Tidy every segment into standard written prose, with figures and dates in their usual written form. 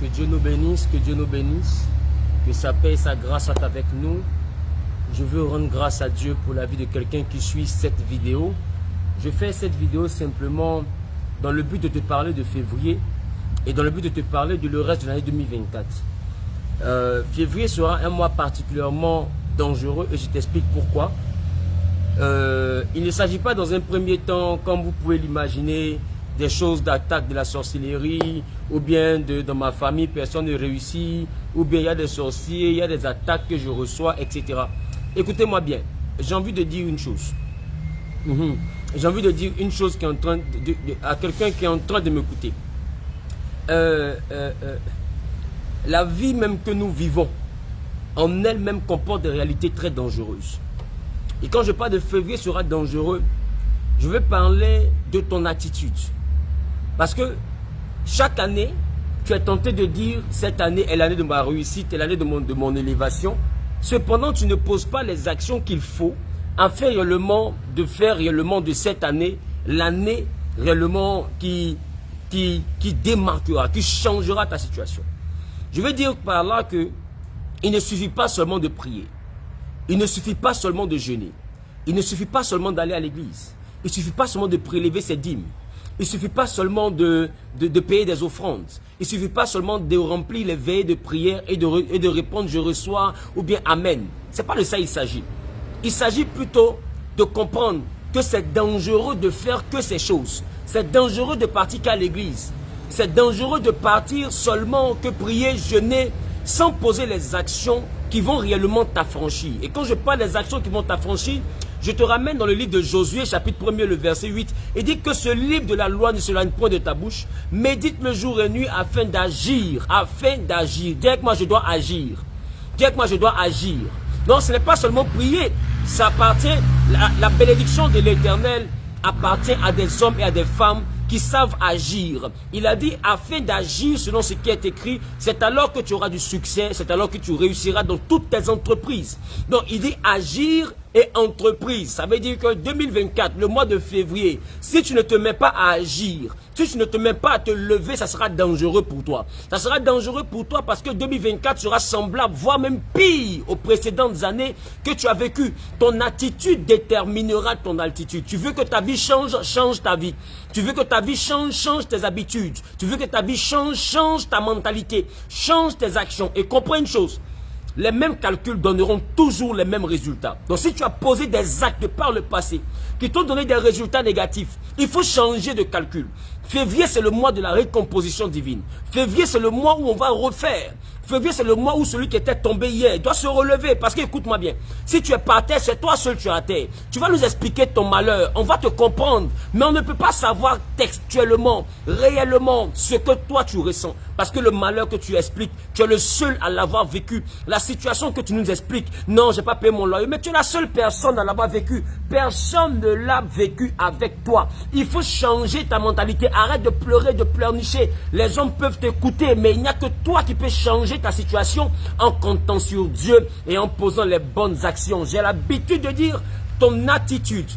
Que Dieu nous bénisse, que Dieu nous bénisse, que sa paix et sa grâce soient avec nous. Je veux rendre grâce à Dieu pour la vie de quelqu'un qui suit cette vidéo. Je fais cette vidéo simplement dans le but de te parler de février et dans le but de te parler de le reste de l'année 2024. Février sera un mois particulièrement dangereux et je t'explique pourquoi. Il ne s'agit pas dans un premier temps, comme vous pouvez l'imaginer, des choses d'attaque de la sorcellerie, ou bien dans ma famille, personne ne réussit, ou bien il y a des sorciers, il y a des attaques que je reçois, etc. Écoutez-moi bien, j'ai envie de dire une chose. J'ai envie de dire une chose qui est en train à quelqu'un qui est en train de m'écouter. La vie même que nous vivons, en elle-même comporte des réalités très dangereuses. Et quand je parle de février sera dangereux, je vais parler de ton attitude. Parce que chaque année, tu es tenté de dire cette année est l'année de ma réussite, est l'année de mon élévation. Cependant, tu ne poses pas les actions qu'il faut afin réellement de faire réellement de cette année l'année réellement qui démarquera, qui changera ta situation. Je veux dire par là que il ne suffit pas seulement de prier. Il ne suffit pas seulement de jeûner. Il ne suffit pas seulement d'aller à l'église. Il ne suffit pas seulement de prélever ses dîmes. Il ne suffit pas seulement de payer des offrandes. Il ne suffit pas seulement de remplir les veillées de prière et de répondre je reçois ou bien amen. Ce n'est pas de ça qu'il s'agit. Il s'agit plutôt de comprendre que c'est dangereux de faire que ces choses. C'est dangereux de partir qu'à l'église. C'est dangereux de partir seulement que prier, jeûner, sans poser les actions qui vont réellement t'affranchir. Et quand je parle des actions qui vont t'affranchir, je te ramène dans le livre de Josué, chapitre 1er, le verset 8, et dit que ce livre de la loi ne s'éloigne point de ta bouche, médite le jour et nuit afin d'agir, Dis avec moi, je dois agir. Dis avec moi, je dois agir. Non, ce n'est pas seulement prier, ça appartient, la bénédiction de l'Éternel appartient à des hommes et à des femmes qui savent agir. Il a dit, afin d'agir selon ce qui est écrit, c'est alors que tu auras du succès, c'est alors que tu réussiras dans toutes tes entreprises. Donc, il dit agir et entreprise. Ça veut dire que 2024, le mois de février, si tu ne te mets pas à agir, si tu ne te mets pas à te lever, ça sera dangereux pour toi. Ça sera dangereux pour toi parce que 2024 sera semblable, voire même pire aux précédentes années que tu as vécues. Ton attitude déterminera ton altitude. Tu veux que ta vie change, change ta vie. Tu veux que ta vie change, change tes habitudes. Tu veux que ta vie change, change ta mentalité. Change tes actions. Et comprends une chose. Les mêmes calculs donneront toujours les mêmes résultats. Donc si tu as posé des actes par le passé qui t'ont donné des résultats négatifs, il faut changer de calcul. Février, c'est le mois de la récomposition divine. Février, c'est le mois où on va refaire. Février, c'est le mois où celui qui était tombé hier doit se relever. Parce que, écoute-moi bien, si tu es par terre, c'est toi seul tu es à terre. Tu vas nous expliquer ton malheur, on va te comprendre. Mais on ne peut pas savoir textuellement, réellement, ce que toi tu ressens. Parce que le malheur que tu expliques, tu es le seul à l'avoir vécu. La situation que tu nous expliques, non, j'ai pas payé mon loyer, mais tu es la seule personne à l'avoir vécu. Personne ne l'a vécu avec toi. Il faut changer ta mentalité. Arrête de pleurer, de pleurnicher. Les hommes peuvent t'écouter, mais il n'y a que toi qui peux changer ta situation en comptant sur Dieu et en posant les bonnes actions. J'ai l'habitude de dire, ton attitude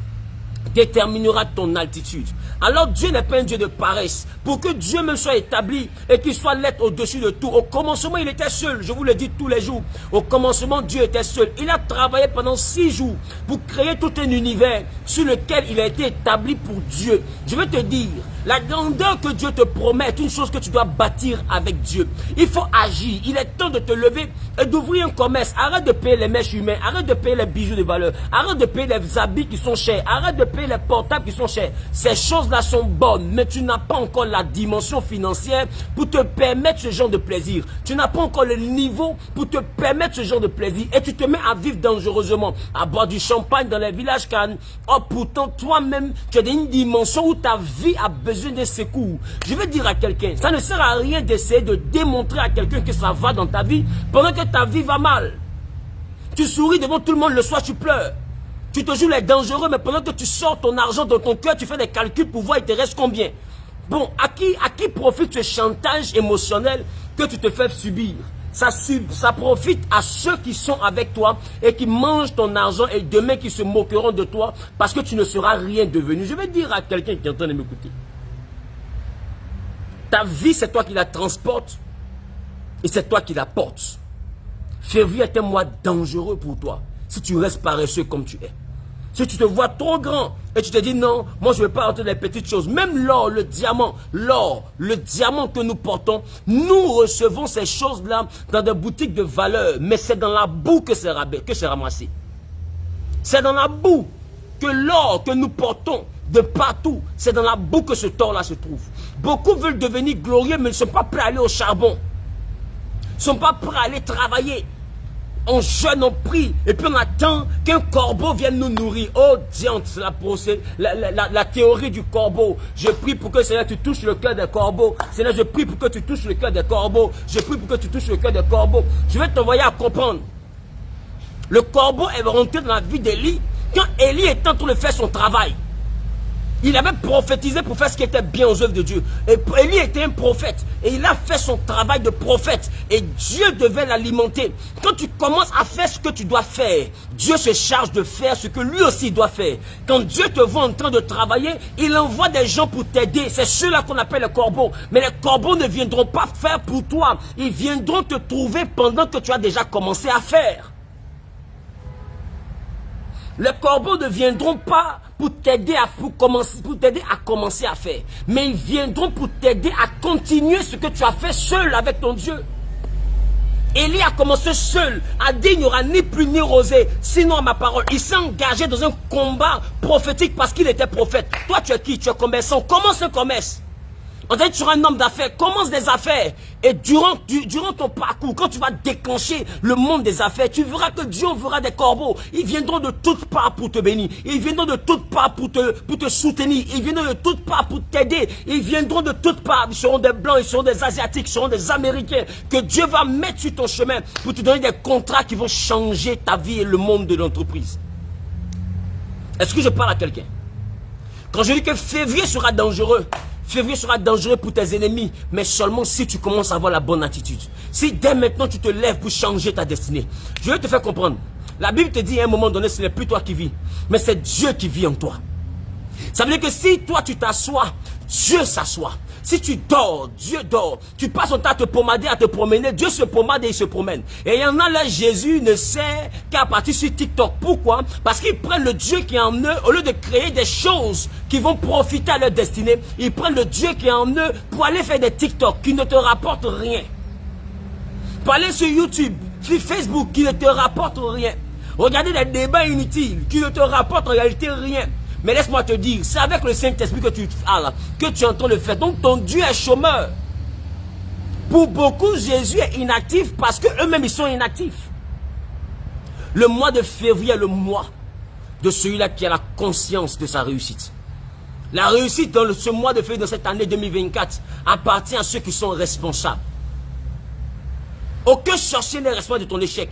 déterminera ton altitude. Alors Dieu n'est pas un Dieu de paresse. Pour que Dieu même soit établi et qu'il soit l'être au-dessus de tout. Au commencement, il était seul. Je vous le dis tous les jours. Au commencement, Dieu était seul. Il a travaillé pendant 6 jours pour créer tout un univers sur lequel il a été établi pour Dieu. Je veux te dire, la grandeur que Dieu te promet est une chose que tu dois bâtir avec Dieu. Il faut agir. Il est temps de te lever et d'ouvrir un commerce. Arrête de payer les mèches humaines. Arrête de payer les bijoux de valeur. Arrête de payer les habits qui sont chers. Arrête de payer les portables qui sont chers. Ces choses-là sont bonnes, mais tu n'as pas encore la dimension financière pour te permettre ce genre de plaisir. Tu n'as pas encore le niveau pour te permettre ce genre de plaisir. Et tu te mets à vivre dangereusement, à boire du champagne dans les villages Cannes. Oh, pourtant, toi-même, tu as une dimension où ta vie a besoin de secours. Je veux dire à quelqu'un, ça ne sert à rien d'essayer de démontrer à quelqu'un que ça va dans ta vie pendant que ta vie va mal. Tu souris devant tout le monde, le soir tu pleures. Tu te joues les dangereux, mais pendant que tu sors ton argent dans ton cœur, tu fais des calculs pour voir il te reste combien. Bon, à qui profite ce chantage émotionnel que tu te fais subir? Ça profite à ceux qui sont avec toi et qui mangent ton argent et demain qui se moqueront de toi parce que tu ne seras rien devenu. Je vais dire à quelqu'un qui est en train de m'écouter. Ta vie, c'est toi qui la transportes. et c'est toi qui la portes. Février est un mois dangereux pour toi si tu restes paresseux comme tu es. Si tu te vois trop grand et tu te dis non, moi je ne vais pas rentrer dans les petites choses. Même l'or, le diamant que nous portons, nous recevons ces choses-là dans des boutiques de valeur. Mais c'est dans la boue que c'est ramassé. C'est dans la boue que l'or que nous portons de partout, c'est dans la boue que ce or-là se trouve. Beaucoup veulent devenir glorieux mais ne sont pas prêts à aller au charbon. Ils ne sont pas prêts à aller travailler. On jeûne, on prie, et puis on attend qu'un corbeau vienne nous nourrir. Oh, diante, c'est la théorie du corbeau. Je prie pour que, Seigneur, tu touches le cœur des corbeaux. Seigneur, je prie pour que tu touches le cœur des corbeaux. Je prie pour que tu touches le cœur des corbeaux. Je vais t'envoyer à comprendre. Le corbeau est rentré dans la vie d'Élie quand Élie était en train de faire son travail. Il avait prophétisé pour faire ce qui était bien aux œuvres de Dieu. Et Élie était un prophète. Et il a fait son travail de prophète. Et Dieu devait l'alimenter. Quand tu commences à faire ce que tu dois faire, Dieu se charge de faire ce que lui aussi doit faire. Quand Dieu te voit en train de travailler, il envoie des gens pour t'aider. C'est ceux-là qu'on appelle les corbeaux. Mais les corbeaux ne viendront pas faire pour toi. Ils viendront te trouver pendant que tu as déjà commencé à faire. Les corbeaux ne viendront pas pour t'aider à commencer à faire. Mais ils viendront pour t'aider à continuer ce que tu as fait seul avec ton Dieu. Élie a commencé seul, a dit il n'y aura ni pluie ni rosée, sinon à ma parole. Il s'est engagé dans un combat prophétique parce qu'il était prophète. Toi tu es qui? Tu es commerçant. Commence un commerce. On dirait que tu es un homme d'affaires, commence des affaires. Et durant ton parcours, quand tu vas déclencher le monde des affaires, tu verras que Dieu enverra des corbeaux. Ils viendront de toutes parts pour te bénir. Ils viendront de toutes parts pour te soutenir. Ils viendront de toutes parts pour t'aider. Ils viendront de toutes parts. Ils seront des Blancs, ils seront des Asiatiques, ils seront des Américains. Que Dieu va mettre sur ton chemin pour te donner des contrats qui vont changer ta vie et le monde de l'entreprise. Est-ce que je parle à quelqu'un? Quand je dis que février sera dangereux, février sera dangereux pour tes ennemis, mais seulement si tu commences à avoir la bonne attitude. Si dès maintenant tu te lèves pour changer ta destinée. Je vais te faire comprendre. La Bible te dit à un moment donné, ce n'est plus toi qui vis, mais c'est Dieu qui vit en toi. Ça veut dire que si toi tu t'assois, Dieu s'assoit. Si tu dors, Dieu dort. Tu passes ton temps à te pomader, à te promener, Dieu se pomade et il se promène. Et il y en a là, Jésus ne sait qu'à partir sur TikTok. Pourquoi? Parce qu'ils prennent le Dieu qui est en eux, au lieu de créer des choses qui vont profiter à leur destinée, ils prennent le Dieu qui est en eux pour aller faire des TikTok qui ne te rapportent rien. Pour aller sur YouTube, sur Facebook qui ne te rapportent rien. Regarder des débats inutiles qui ne te rapportent en réalité rien. Mais laisse-moi te dire, c'est avec le Saint-Esprit que tu as là, que tu es en train de le faire. Donc ton Dieu est chômeur. Pour beaucoup, Jésus est inactif parce qu'eux-mêmes ils sont inactifs. Le mois de février est le mois de celui-là qui a la conscience de sa réussite. La réussite dans ce mois de février, dans cette année 2024, appartient à ceux qui sont responsables. Aucun sorcier n'est responsable de ton échec.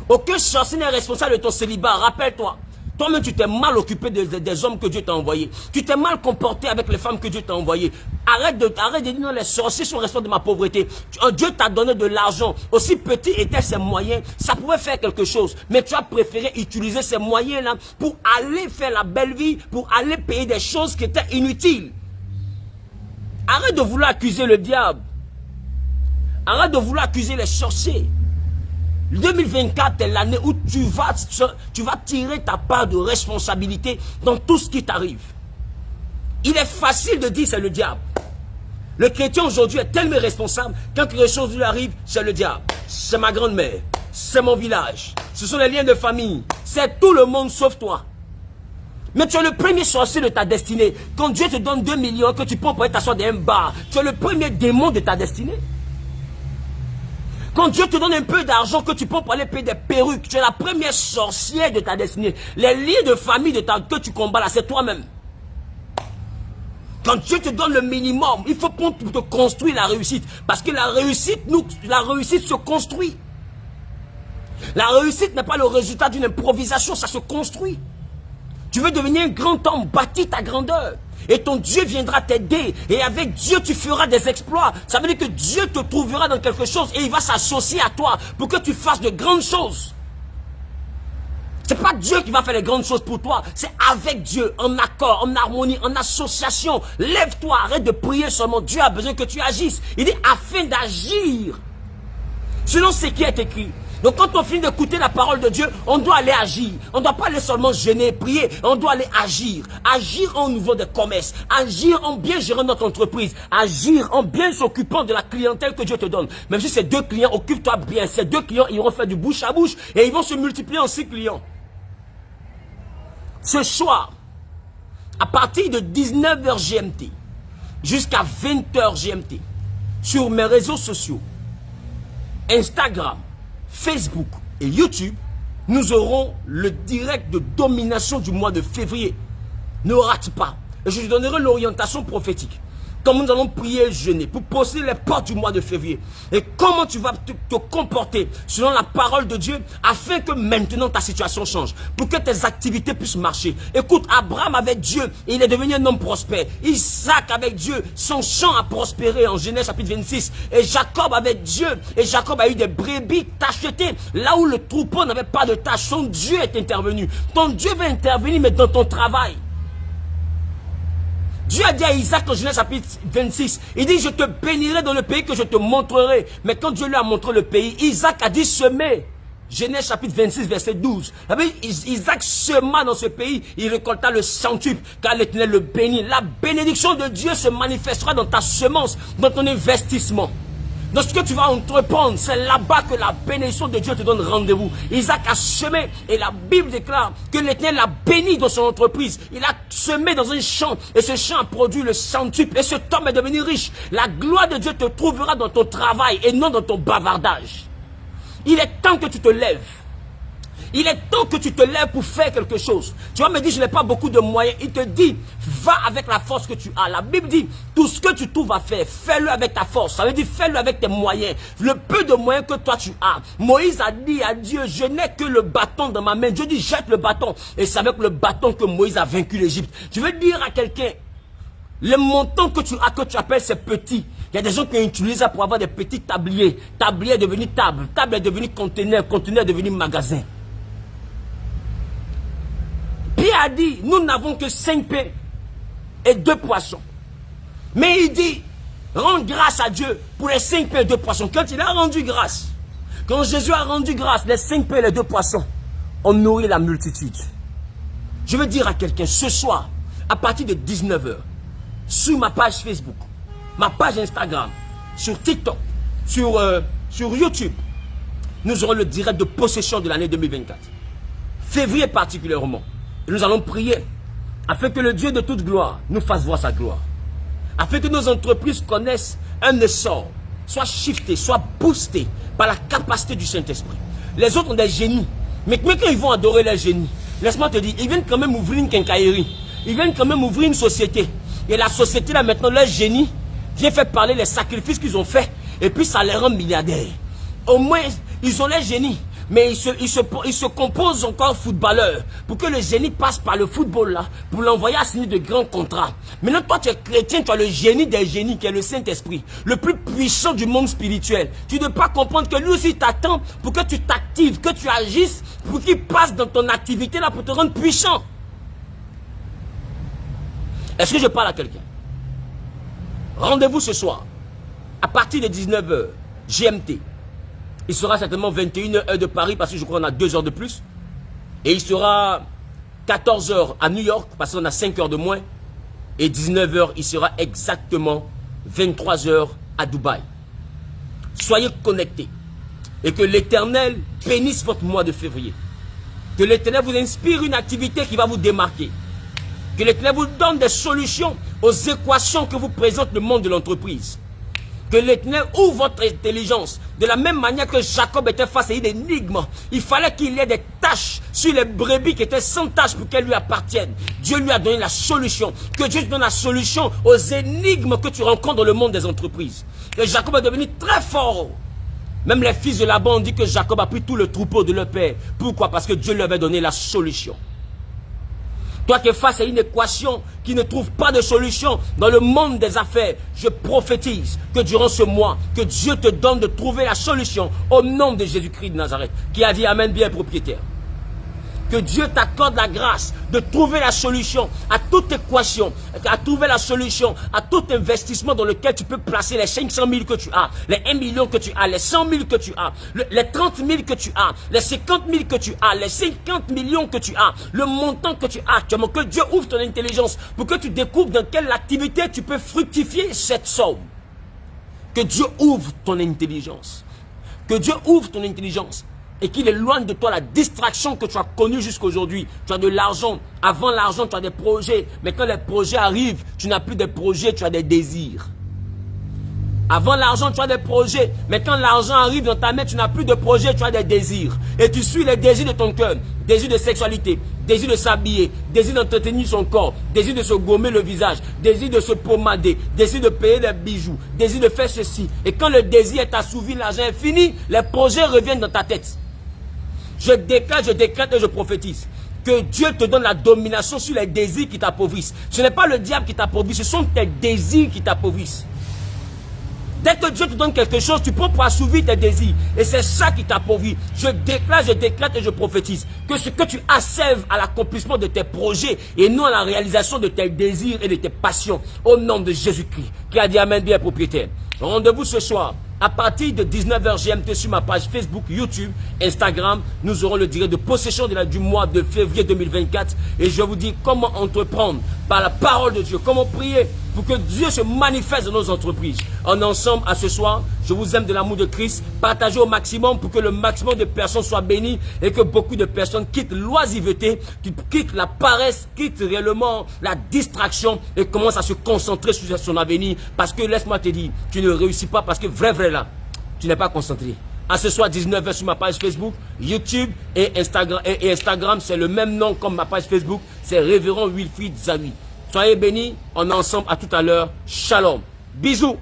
Aucun sorcier n'est responsable de ton célibat. Rappelle-toi. Toi-même, tu t'es mal occupé des hommes que Dieu t'a envoyés. Tu t'es mal comporté avec les femmes que Dieu t'a envoyées. Arrête de dire non, les sorciers sont responsables de ma pauvreté. Dieu t'a donné de l'argent. Aussi petits étaient ses moyens, ça pouvait faire quelque chose. Mais tu as préféré utiliser ces moyens-là pour aller faire la belle vie, pour aller payer des choses qui étaient inutiles. Arrête de vouloir accuser le diable. Arrête de vouloir accuser les sorciers. 2024 est l'année où tu vas tirer ta part de responsabilité dans tout ce qui t'arrive. Il est facile de dire c'est le diable. Le chrétien aujourd'hui est tellement responsable, quand quelque chose lui arrive, c'est le diable. C'est ma grand-mère, c'est mon village, ce sont les liens de famille, c'est tout le monde sauf toi. Mais tu es le premier sorcier de ta destinée. Quand Dieu te donne 2 millions, que tu prends pour aller t'asseoir dans un bar, tu es le premier démon de ta destinée. Quand Dieu te donne un peu d'argent que tu peux pour aller payer des perruques, tu es la première sorcière de ta destinée. Les liens de famille que tu combats là, c'est toi-même. Quand Dieu te donne le minimum, il faut pour te construire la réussite. Parce que la réussite se construit. La réussite n'est pas le résultat d'une improvisation, ça se construit. Tu veux devenir un grand homme, bâtis ta grandeur. Et ton Dieu viendra t'aider. Et avec Dieu, tu feras des exploits. Ça veut dire que Dieu te trouvera dans quelque chose et il va s'associer à toi pour que tu fasses de grandes choses. C'est pas Dieu qui va faire les grandes choses pour toi. C'est avec Dieu, en accord, en harmonie, en association. Lève-toi, arrête de prier seulement. Dieu a besoin que tu agisses. Il dit afin d'agir. selon ce qui est écrit. Donc quand on finit d'écouter la parole de Dieu, on doit aller agir. On ne doit pas aller seulement jeûner, prier, on doit aller agir. Agir au niveau des commerces, agir en bien gérant notre entreprise, agir en bien s'occupant de la clientèle que Dieu te donne. Même si ces 2 clients, occupe-toi bien. Ces 2 clients, ils vont faire du bouche à bouche et ils vont se multiplier en 6 clients. Ce soir, à partir de 19h GMT jusqu'à 20h GMT, sur mes réseaux sociaux, Instagram, Facebook et YouTube, nous aurons le direct de domination du mois de février. Ne rate pas. Et je te donnerai l'orientation prophétique. Comme nous allons prier et jeûner pour poser les portes du mois de février. Et comment tu vas te comporter selon la parole de Dieu afin que maintenant ta situation change. Pour que tes activités puissent marcher. Écoute, Abraham avec Dieu, il est devenu un homme prospère. Isaac avec Dieu, son champ a prospéré en Genèse chapitre 26. Et Jacob avec Dieu, et Jacob a eu des brebis tachetées. Là où le troupeau n'avait pas de tâche, son Dieu est intervenu. Ton Dieu va intervenir mais dans ton travail. Dieu a dit à Isaac en Genèse chapitre 26, il dit, je te bénirai dans le pays que je te montrerai. Mais quand Dieu lui a montré le pays, Isaac a dit semer. Genèse chapitre 26, verset 12. Isaac sema dans ce pays, il récolta le centuple, car l'Éternel le bénit. La bénédiction de Dieu se manifestera dans ta semence, dans ton investissement. Dans ce que tu vas entreprendre, c'est là-bas que la bénédiction de Dieu te donne rendez-vous. Isaac a semé et la Bible déclare que l'Éternel l'a béni dans son entreprise. Il a semé dans un champ et ce champ a produit le centuple et cet homme est devenu riche. La gloire de Dieu te trouvera dans ton travail et non dans ton bavardage. Il est temps que tu te lèves. Il est temps que tu te lèves pour faire quelque chose. Tu vas me dire, je n'ai pas beaucoup de moyens. Il te dit, va avec la force que tu as. La Bible dit, tout ce que tu trouves à faire, fais-le avec ta force. Ça veut dire, fais-le avec tes moyens. Le peu de moyens que toi tu as. Moïse a dit à Dieu, je n'ai que le bâton dans ma main. Dieu dit, jette le bâton. Et c'est avec le bâton que Moïse a vaincu l'Égypte. Je veux dire à quelqu'un, le montant que tu as, que tu appelles, c'est petit. Il y a des gens qui utilisent ça pour avoir des petits tabliers. Tablier est devenu table. Table est devenu conteneur. Conteneur est devenu magasin. Pierre a dit, nous n'avons que 5 pains et 2 poissons. Mais il dit, rends grâce à Dieu pour les 5 pains et 2 poissons. Quand il a rendu grâce, quand Jésus a rendu grâce, les 5 pains et les 2 poissons ont nourri la multitude. Je veux dire à quelqu'un, ce soir, à partir de 19h, sur ma page Facebook, ma page Instagram, sur TikTok, sur YouTube, nous aurons le direct de possession de l'année 2024. Février particulièrement. Et nous allons prier afin que le Dieu de toute gloire nous fasse voir sa gloire. Afin que nos entreprises connaissent un essor, soient shiftées, soient boostées par la capacité du Saint-Esprit. Les autres ont des génies. Mais quand ils vont adorer les génies, laisse-moi te dire, ils viennent quand même ouvrir une quincaillerie. Ils viennent quand même ouvrir une société. Et la société là maintenant, leur génie vient faire parler les sacrifices qu'ils ont faits. Et puis ça les rend milliardaires. Au moins, ils ont les génies. Mais ils se composent encore footballeurs pour que le génie passe par le football là, pour l'envoyer à signer de grands contrats. Maintenant, toi, tu es chrétien, tu as le génie des génies qui est le Saint-Esprit, le plus puissant du monde spirituel. Tu ne dois pas comprendre que lui aussi t'attend pour que tu t'actives, que tu agisses, pour qu'il passe dans ton activité là pour te rendre puissant. Est-ce que je parle à quelqu'un? Rendez-vous ce soir, à partir de 19h, GMT. Il sera certainement 21h heure de Paris parce que je crois qu'on a 2 heures de plus. Et il sera 14h à New York parce qu'on a 5 heures de moins. Et 19h, il sera exactement 23h à Dubaï. Soyez connectés. Et que l'Éternel bénisse votre mois de février. Que l'Éternel vous inspire une activité qui va vous démarquer. Que l'Éternel vous donne des solutions aux équations que vous présente le monde de l'entreprise. Que l'Éternel ouvre votre intelligence. De la même manière que Jacob était face à une énigme. Il fallait qu'il y ait des taches sur les brebis qui étaient sans taches pour qu'elles lui appartiennent. Dieu lui a donné la solution. Que Dieu te donne la solution aux énigmes que tu rencontres dans le monde des entreprises. Et Jacob est devenu très fort. Même les fils de Laban ont dit que Jacob a pris tout le troupeau de leur père. Pourquoi? Parce que Dieu lui avait donné la solution. Toi qui es face à une équation qui ne trouve pas de solution dans le monde des affaires, je prophétise que durant ce mois, que Dieu te donne de trouver la solution au nom de Jésus-Christ de Nazareth, qui a dit Amen bien propriétaire. Que Dieu t'accorde la grâce de trouver la solution à toute équation, à trouver la solution à tout investissement dans lequel tu peux placer les 500 000 que tu as, les 1 million que tu as, les 100 000 que tu as, les 30 000 que tu as, les 50 000 que tu as, les 50 millions que tu as, le montant que tu as actuellement. Que Dieu ouvre ton intelligence pour que tu découvres dans quelle activité tu peux fructifier cette somme. Que Dieu ouvre ton intelligence. Que Dieu ouvre ton intelligence. Et qu'il éloigne de toi la distraction que tu as connue jusqu'aujourd'hui. Tu as de l'argent. Avant l'argent, tu as des projets. Mais quand les projets arrivent, tu n'as plus de projets, tu as des désirs. Avant l'argent, tu as des projets. Mais quand l'argent arrive dans ta main, tu n'as plus de projets, tu as des désirs. Et tu suis les désirs de ton cœur. Désir de sexualité, désir de s'habiller, désir d'entretenir son corps, désir de se gommer le visage, désir de se pommader, désir de payer des bijoux, désir de faire ceci. Et quand le désir est assouvi, l'argent est fini, les projets reviennent dans ta tête. Je déclare, je décrète et je prophétise que Dieu te donne la domination sur les désirs qui t'appauvrissent. Ce n'est pas le diable qui t'appauvrit, ce sont tes désirs qui t'appauvrissent. Dès que Dieu te donne quelque chose, tu prends pour assouvir tes désirs. Et c'est ça qui t'appauvrit. Je déclare, je décrète et je prophétise que ce que tu assèves à l'accomplissement de tes projets et non à la réalisation de tes désirs et de tes passions. Au nom de Jésus-Christ, qui a dit Amen bien propriétaire. Rendez-vous ce soir à partir de 19h GMT sur ma page Facebook, YouTube, Instagram. Nous aurons le direct de possession du mois de février 2024. Et je vous dis comment entreprendre par la parole de Dieu. Comment prier pour que Dieu se manifeste dans nos entreprises. En ensemble, à ce soir, je vous aime de l'amour de Christ. Partagez au maximum pour que le maximum de personnes soient bénies et que beaucoup de personnes quittent l'oisiveté, quittent la paresse, quittent réellement la distraction et commencent à se concentrer sur son avenir. Parce que laisse-moi te dire, tu ne réussis pas parce que vrai là, tu n'es pas concentré. À ce soir, 19h sur ma page Facebook, YouTube et Instagram, c'est le même nom comme ma page Facebook, c'est Révérend Wilfried Zawi. Soyez bénis, on est ensemble, à tout à l'heure. Shalom. Bisous.